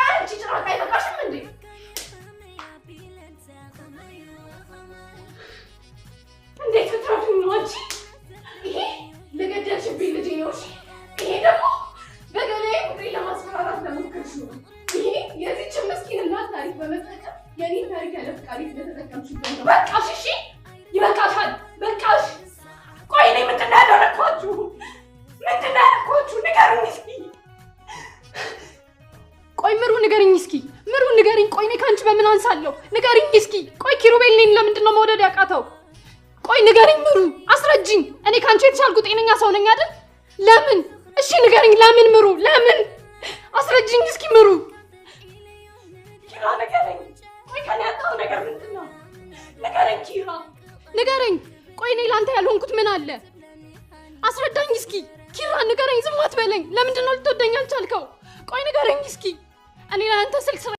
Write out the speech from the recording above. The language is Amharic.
አንቺ ጭራሽ አይበቃሽም እንዴ? እንዴት ብትረዱኝ ነው አንቺ? ይሄ ለገደልሽብኝ ልጄ ነው። ይሄ ደግሞ በገላዬ ጉዳይ ለማስፈራራት ለሞከርሽ ነው። ይሄ የዚህችን ምስኪን እናት ታሪክ በመጠቀም የኔን ታሪክ ያለ ፍቃድ ስለተጠቀምሽበት ነው። በቃሽ፣ እሺ ይበቃሻል፣ በቃሽ። ቆይ እኔ ምንድን ነው ያደረኳችሁ? ምንድን ነው ያደረኳችሁ? ንገሩኝ እስኪ። ቆይ ምሩ ንገሪኝ እስኪ፣ ምሩ ንገሪኝ። ቆይ እኔ ካንቺ በምን አንሳለሁ? ንገሪኝ እስኪ። ቆይ ኪሩቤል እኔን ለምንድን ነው መውደድ ያቃተው? ቆይ ንገሪኝ ምሩ፣ አስረጅኝ። እኔ ካንቺ የተሻልኩ ጤነኛ ሰው ነኝ አይደል? ለምን? እሺ ንገሪኝ፣ ለምን ምሩ? ለምን? አስረጅኝ እስኪ ምሩ። ኪራ ንገረኝ። ቆይ ከኔ ያጣው ነገር ምንድን ነው? ንገረኝ ኪራ፣ ንገረኝ። ቆይ እኔ ላንተ ያልሆንኩት ምን አለ? አስረዳኝ እስኪ ኪራ፣ ንገረኝ። ዝም አትበለኝ። ለምንድን ነው ልትወደኝ አልቻልከው? ቆይ ንገረኝ እስኪ። እኔ ለአንተ ስልክ ስራ